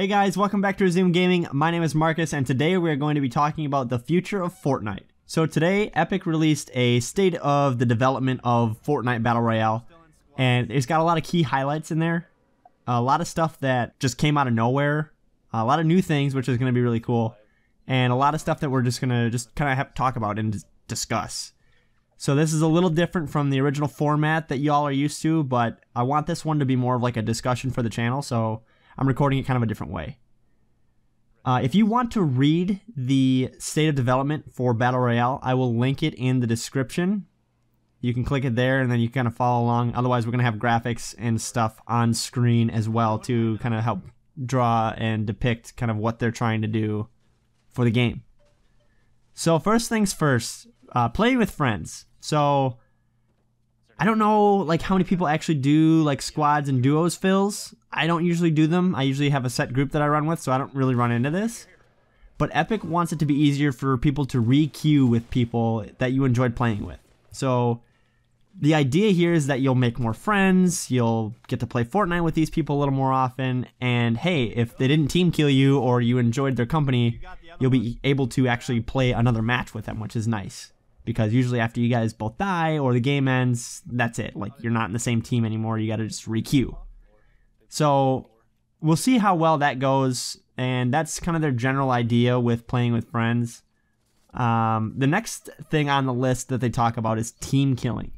Hey guys, welcome back to Resume Gaming. My name is Marcus, and today we are going to be talking about the future of Fortnite. So today, Epic released a state of the development of Fortnite Battle Royale, and it's got a lot of key highlights in there. A lot of stuff that just came out of nowhere, a lot of new things, which is going to be really cool, and a lot of stuff that we're just going to kind of have to talk about and discuss. So this is a little different from the original format that y'all are used to, but I want this one to be more of like a discussion for the channel, so I'm recording it kind of a different way. If you want to read the state of development for Battle Royale, I will link it in the description. You can click it there and then you can kind of follow along. Otherwise, we're going to have graphics and stuff on screen as well to kind of help draw and depict kind of what they're trying to do for the game. So first things first, playing with friends. So I don't know like how many people actually do like squads and duos fills. I don't usually do them. I usually have a set group that I run with, so I don't really run into this. But Epic wants it to be easier for people to re-queue with people that you enjoyed playing with. So the idea here is that you'll make more friends, you'll get to play Fortnite with these people a little more often, and hey, if they didn't team kill you or you enjoyed their company, you'll be able to actually play another match with them, which is nice. Because usually after you guys both die or the game ends, that's it. Like, you're not in the same team anymore, you gotta just re-queue. So we'll see how well that goes, and that's kind of their general idea with playing with friends. The next thing on the list that they talk about is team killing.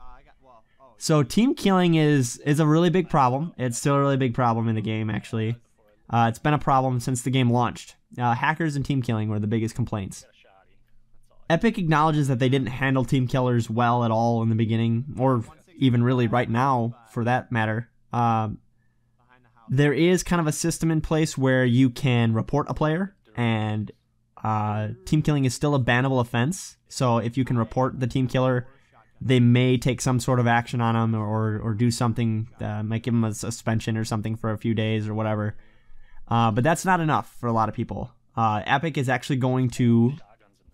So team killing is a really big problem. It's still a really big problem in the game, actually. It's been a problem since the game launched. Hackers and team killing were the biggest complaints. Epic acknowledges that they didn't handle team killers well at all in the beginning, or even really right now, for that matter. There is kind of a system in place where you can report a player, and team killing is still a bannable offense. So if you can report the team killer, they may take some sort of action on them or do something, might give them a suspension or something for a few days or whatever. But that's not enough for a lot of people. Epic is actually going to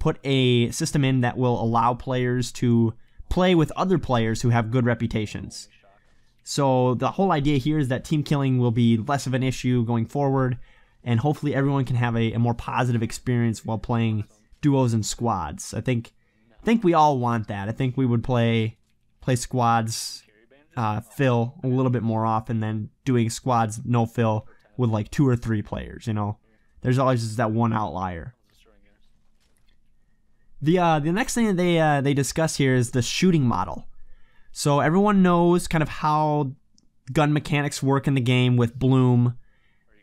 put a system in that will allow players to play with other players who have good reputations. So the whole idea here is that team killing will be less of an issue going forward, and hopefully everyone can have a more positive experience while playing duos and squads. I think we all want that. I think we would play squads fill a little bit more often than doing squads no fill with like 2 or 3 players, you know. There's always just that one outlier. The next thing that they discuss here is the shooting model. So everyone knows kind of how gun mechanics work in the game with bloom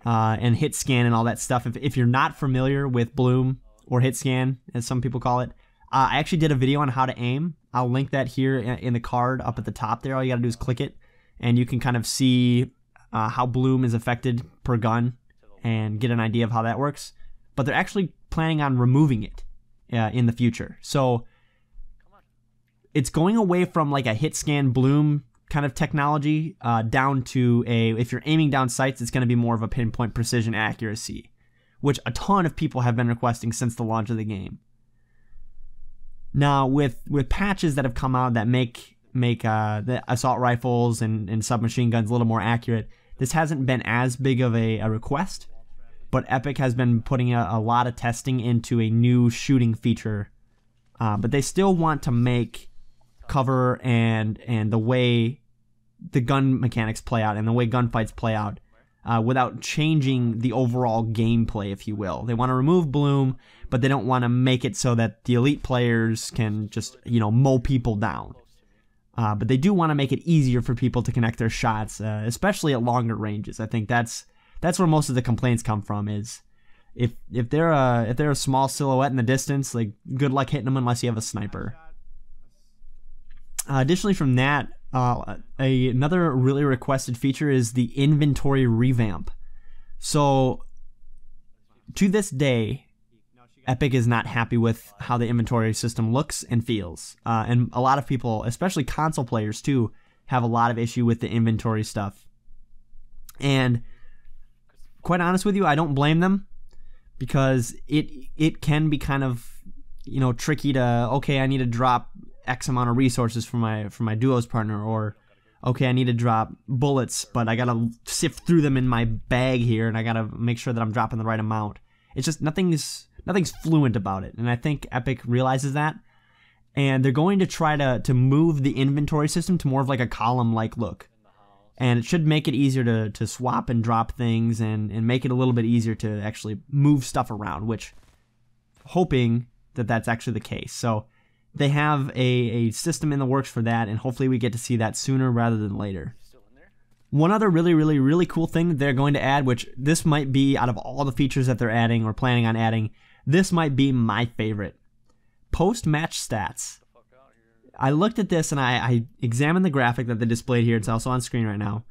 and hit scan and all that stuff. If you're not familiar with bloom or hit scan, as some people call it, I actually did a video on how to aim. I'll link that here in the card up at the top there. All you gotta do is click it, and you can kind of see how bloom is affected per gun and get an idea of how that works. But they're actually planning on removing it in the future. So it's going away from like a hit scan bloom kind of technology down to if you're aiming down sights, it's going to be more of a pinpoint precision accuracy, which a ton of people have been requesting since the launch of the game. Now with patches that have come out that make the assault rifles and submachine guns a little more accurate, this hasn't been as big of a request, but Epic has been putting a lot of testing into a new shooting feature, but they still want to make cover and the way the gun mechanics play out and the way gunfights play out without changing the overall gameplay, if you will. They want to remove bloom, but they don't want to make it so that the elite players can just, you know, mow people down. But they do want to make it easier for people to connect their shots, especially at longer ranges. I think that's where most of the complaints come from, is if they're a small silhouette in the distance, like, good luck hitting them unless you have a sniper. Additionally from that, another really requested feature is the inventory revamp. So to this day, Epic is not happy with how the inventory system looks and feels. And a lot of people, especially console players too, have a lot of issue with the inventory stuff. And quite honest with you, I don't blame them, because it can be kind of, you know, tricky to, okay, I need to drop X amount of resources for my duos partner, or okay, I need to drop bullets, but I gotta sift through them in my bag here, and I gotta make sure that I'm dropping the right amount. It's just nothing's fluent about it, and I think Epic realizes that, and they're going to try to move the inventory system to more of like a column-like look, and it should make it easier to swap and drop things, and make it a little bit easier to actually move stuff around, which, hoping that that's actually the case. So they have a system in the works for that, and hopefully we get to see that sooner rather than later. One other really cool thing that they're going to add, which this might be, out of all the features that they're adding or planning on adding, this might be my favorite. Post-match stats. I looked at this and I examined the graphic that they displayed here. It's also on screen right now.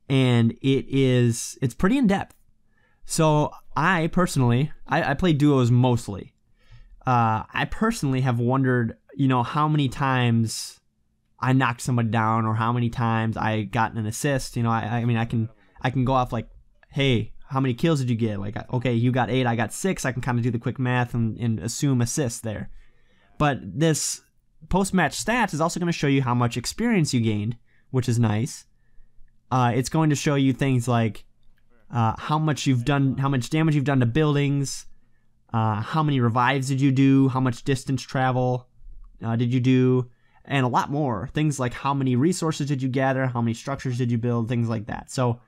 And it's pretty in-depth. So I personally, I play duos mostly. I personally have wondered, how many times I knocked somebody down, or how many times I got an assist. I mean, I can go off like, hey, how many kills did you get? Like, okay, you got 8, I got 6. I can kind of do the quick math and assume assists there. But this post-match stats is also going to show you how much experience you gained, which is nice. It's going to show you things like how much damage you've done to buildings, how many revives did you do, how much distance travel did you do, and a lot more. Things like how many resources did you gather, how many structures did you build, things like that. So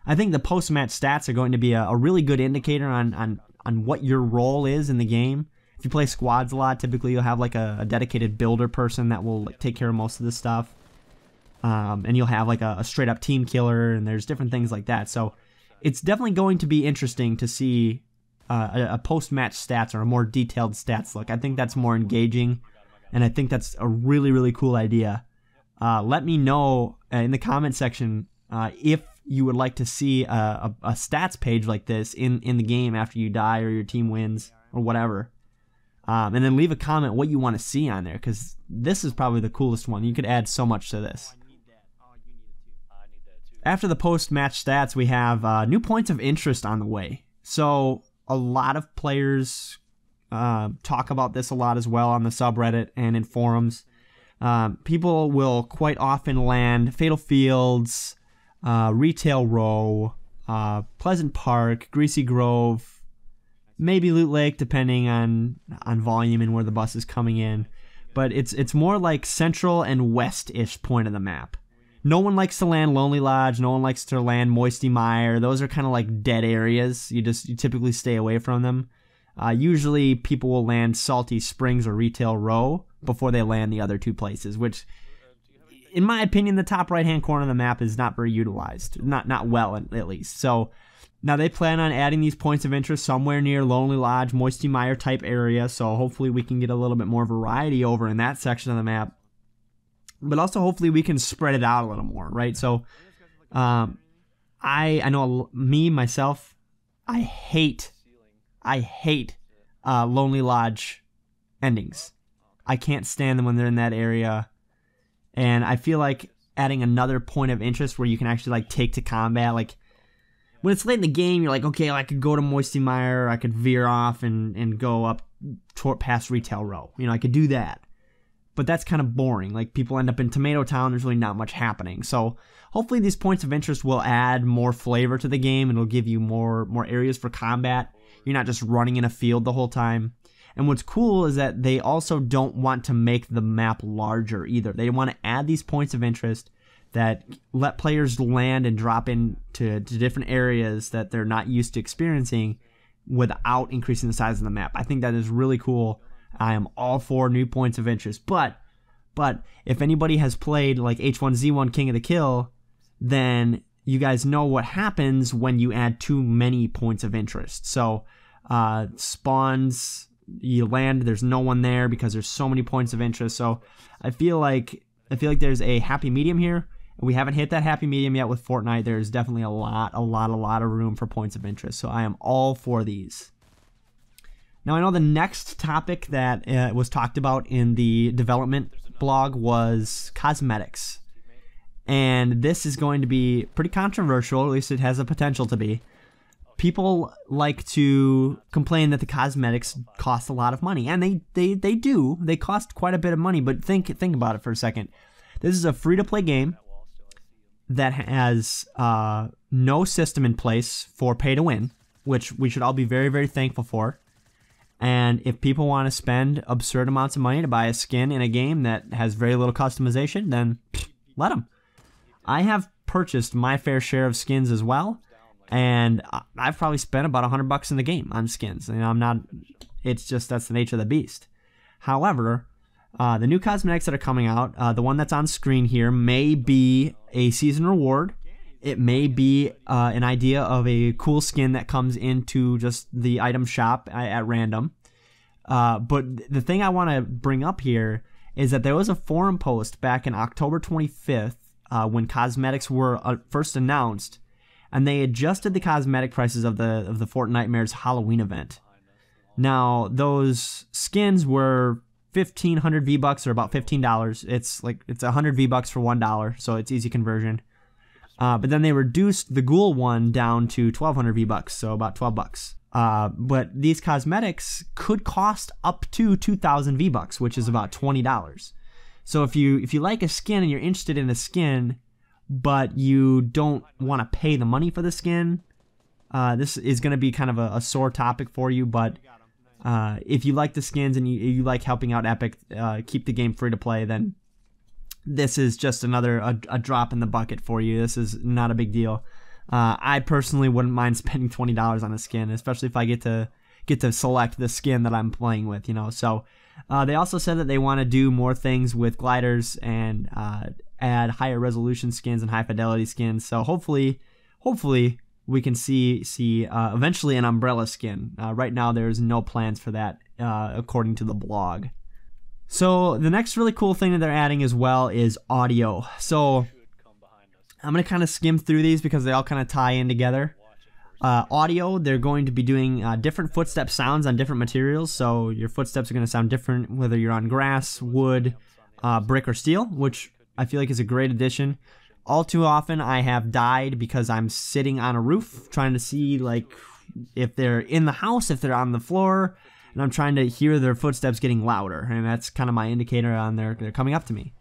I think the post-match stats are going to be a really good indicator on what your role is in the game. If you play squads a lot, typically you'll have like a dedicated builder person that will take care of most of this stuff. And you'll have like a straight up team killer, and there's different things like that. So it's definitely going to be interesting to see a post-match stats or a more detailed stats look. I think that's more engaging, and I think that's a really cool idea. Let me know in the comment section if you would like to see a stats page like this in the game after you die or your team wins or whatever. And then leave a comment what you want to see on there, because this is probably the coolest one. You could add so much to this. After the post-match stats, we have new points of interest on the way. So a lot of players talk about this a lot as well on the subreddit and in forums. People will quite often land Fatal Fields, Retail Row, Pleasant Park, Greasy Grove, maybe Loot Lake, depending on volume and where the bus is coming in. But it's more like central and west-ish point of the map. No one likes to land Lonely Lodge. No one likes to land Moisty Mire. Those are kind of like dead areas. You typically stay away from them. Usually people will land Salty Springs or Retail Row before they land the other two places, which, in my opinion, the top right-hand corner of the map is not very utilized. Not well, at least. So now they plan on adding these points of interest somewhere near Lonely Lodge, Moisty Mire type area, so hopefully we can get a little bit more variety over in that section of the map. But also hopefully we can spread it out a little more, right? So I know myself, I hate Lonely Lodge endings. I can't stand them when they're in that area. And I feel like adding another point of interest where you can actually like take to combat, like when it's late in the game, you're like, okay, I could go to Moisty Mire, I could veer off and go up past Retail Row. I could do that. But that's kind of boring. Like, people end up in Tomato Town, there's really not much happening. So hopefully these points of interest will add more flavor to the game, and it'll give you more areas for combat. You're not just running in a field the whole time. And what's cool is that they also don't want to make the map larger either. They want to add these points of interest that let players land and drop into different areas that they're not used to experiencing without increasing the size of the map. I think that is really cool. I am all for new points of interest. But if anybody has played like H1Z1 King of the Kill, then you guys know what happens when you add too many points of interest. So spawns, you land, there's no one there because there's so many points of interest. So I feel like there's a happy medium here. We haven't hit that happy medium yet with Fortnite. There's definitely a lot of room for points of interest. So I am all for these. Now, I know the next topic that was talked about in the development blog was cosmetics. And this is going to be pretty controversial, at least it has the potential to be. People like to complain that the cosmetics cost a lot of money, and they do. They cost quite a bit of money, but think about it for a second. This is a free-to-play game. that has no system in place for pay to win, which we should all be very, very thankful for. And if people want to spend absurd amounts of money to buy a skin in a game that has very little customization, then let them. I have purchased my fair share of skins as well, and I've probably spent about $100 in the game on skins. I'm not. It's just that's the nature of the beast. However, the new cosmetics that are coming out, the one that's on screen here, may be a season reward. It may be an idea of a cool skin that comes into just the item shop at random. But the thing I want to bring up here is that there was a forum post back in October 25th when cosmetics were first announced, and they adjusted the cosmetic prices of the Fortnitemares Halloween event. Now, those skins were 1,500 V-Bucks, or about $15. It's 100 V-Bucks for $1, so it's easy conversion. But then they reduced the ghoul one down to 1,200 V-Bucks, so about $12. But these cosmetics could cost up to 2,000 V-Bucks, which is about $20. So if you like a skin and you're interested in a skin, but you don't want to pay the money for the skin, this is going to be kind of a sore topic for you. But if you like the skins and you like helping out Epic keep the game free to play, then this is just another a drop in the bucket for you. This is not a big deal. I personally wouldn't mind spending $20 on a skin, especially if I get to select the skin that I'm playing with, you know. So they also said that they want to do more things with gliders and add higher resolution skins and high fidelity skins. So hopefully we can see eventually an umbrella skin. Right now there's no plans for that according to the blog. So the next really cool thing that they're adding as well is audio. So I'm going to kind of skim through these because they all kind of tie in together. Audio, they're going to be doing different footstep sounds on different materials. So your footsteps are going to sound different whether you're on grass, wood, brick, or steel, which I feel like is a great addition. All too often I have died because I'm sitting on a roof trying to see like if they're in the house, if they're on the floor, and I'm trying to hear their footsteps getting louder, and that's kind of my indicator on they're coming up to me.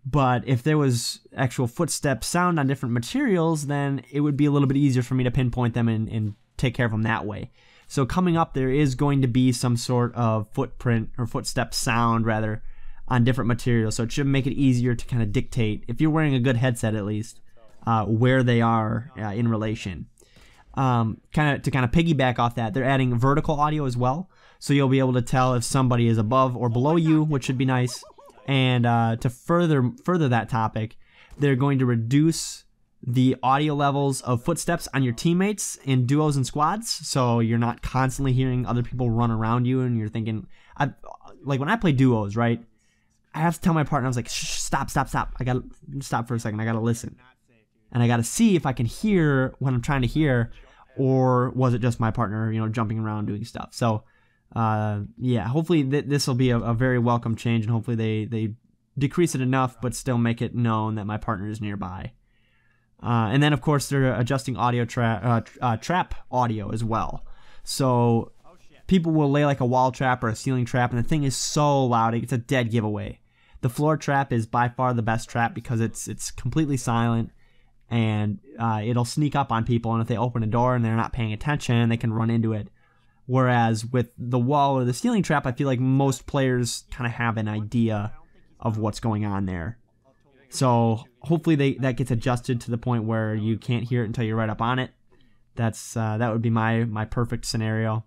But if there was actual footstep sound on different materials, then it would be a little bit easier for me to pinpoint them and take care of them that way. So coming up, there is going to be some sort of footprint or footstep sound rather on different materials. So it should make it easier to kind of dictate, if you're wearing a good headset at least, where they are in relation. Kind of piggyback off that, they're adding vertical audio as well. So you'll be able to tell if somebody is above or below you, which should be nice. And to further that topic, they're going to reduce the audio levels of footsteps on your teammates in duos and squads, so you're not constantly hearing other people run around you and you're thinking, like when I play duos, right, I have to tell my partner, I was like, shh, stop, I gotta stop for a second, I gotta listen. And I gotta see if I can hear what I'm trying to hear, or was it just my partner, you know, jumping around doing stuff. So yeah, hopefully this will be a very welcome change, and hopefully they decrease it enough but still make it known that my partner is nearby. And then of course they're adjusting audio trap audio as well. So people will lay like a wall trap or a ceiling trap, and the thing is so loud it's a dead giveaway. The floor trap is by far the best trap because it's completely silent, and it'll sneak up on people, and if they open a door and they're not paying attention, they can run into it. Whereas with the wall or the ceiling trap, I feel like most players kind of have an idea of what's going on there. So hopefully that gets adjusted to the point where you can't hear it until you're right up on it. That would be my perfect scenario.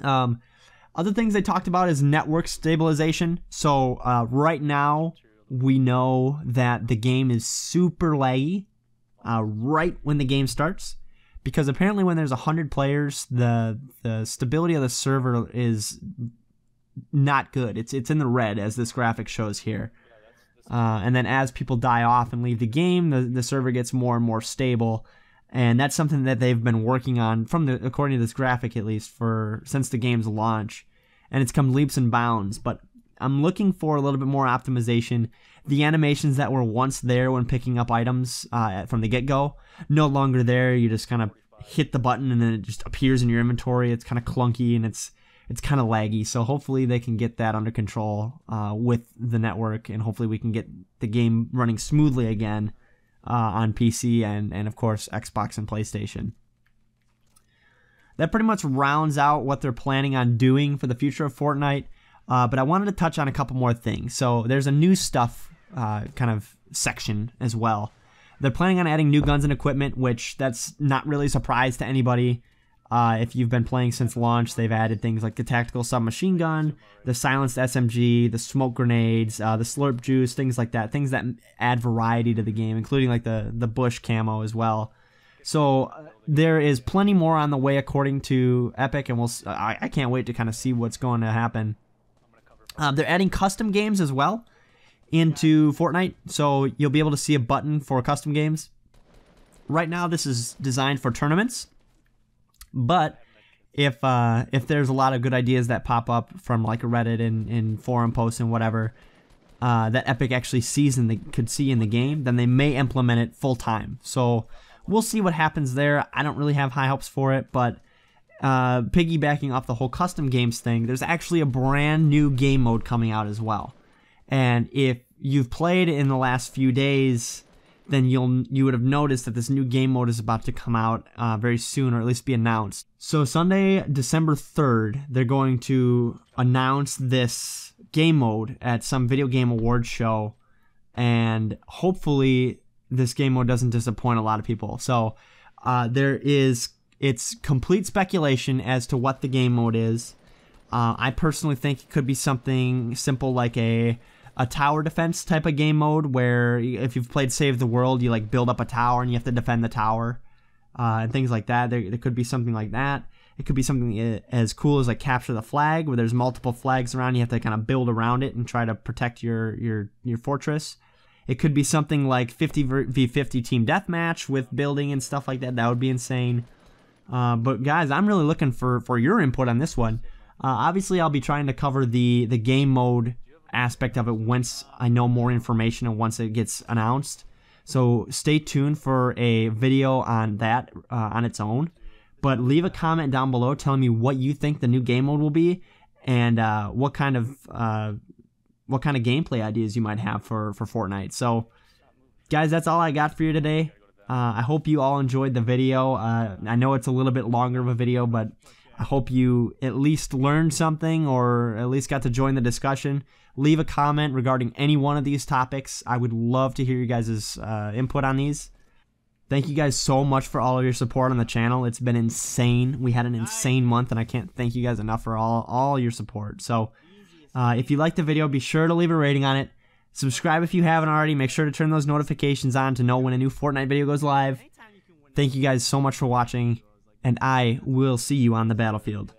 Other things they talked about is network stabilization. So right now we know that the game is super laggy right when the game starts, because apparently when there's 100 players, the stability of the server is not good. It's in the red, as this graphic shows here. And then as people die off and leave the game, the server gets more and more stable. And that's something that they've been working on, according to this graphic at least, since the game's launch. And it's come leaps and bounds. But I'm looking for a little bit more optimization. The animations that were once there when picking up items from the get-go, no longer there. You just kind of hit the button and then it just appears in your inventory. It's kind of clunky and it's kind of laggy. So hopefully they can get that under control with the network, and hopefully we can get the game running smoothly again on PC and of course Xbox and PlayStation. That pretty much rounds out what they're planning on doing for the future of Fortnite, but I wanted to touch on a couple more things. So there's a new stuff kind of section as well. They're planning on adding new guns and equipment, which that's not really a surprise to anybody. If you've been playing since launch, they've added things like the tactical submachine gun, the silenced SMG, the smoke grenades, the slurp juice, things like that. Things that add variety to the game, including like the bush camo as well. So there is plenty more on the way according to Epic, and I can't wait to kind of see what's going to happen. They're adding custom games as well into Fortnite, so you'll be able to see a button for custom games. Right now this is designed for tournaments, but if there's a lot of good ideas that pop up from like Reddit and forum posts and whatever that Epic actually could see in the game, then they may implement it full time. So we'll see what happens there. I don't really have high hopes for it, but piggybacking off the whole custom games thing, there's actually a brand new game mode coming out as well. And if you've played in the last few days, then you would have noticed that this new game mode is about to come out very soon, or at least be announced. So Sunday, December 3rd, they're going to announce this game mode at some video game awards show, and hopefully this game mode doesn't disappoint a lot of people. So it's complete speculation as to what the game mode is. I personally think it could be something simple like a tower defense type of game mode, where if you've played Save the World, you like build up a tower and you have to defend the tower, and things like that. There could be something like that. It could be something as cool as like Capture the Flag, where there's multiple flags around, you have to kind of build around it and try to protect your fortress. It could be something like 50v50 team deathmatch with building and stuff like that. That would be insane. But guys, I'm really looking for your input on this one. Obviously, I'll be trying to cover the game mode aspect of it once I know more information and once it gets announced. So stay tuned for a video on that on its own. But leave a comment down below telling me what you think the new game mode will be, and what kind of gameplay ideas you might have for Fortnite. So guys, that's all I got for you today. I hope you all enjoyed the video. I know it's a little bit longer of a video, but I hope you at least learned something, or at least got to join the discussion. Leave a comment regarding any one of these topics. I would love to hear you guys' input on these. Thank you guys so much for all of your support on the channel. It's been insane. We had an insane month, and I can't thank you guys enough for all your support. So if you liked the video, be sure to leave a rating on it. Subscribe if you haven't already. Make sure to turn those notifications on to know when a new Fortnite video goes live. Thank you guys so much for watching, and I will see you on the battlefield.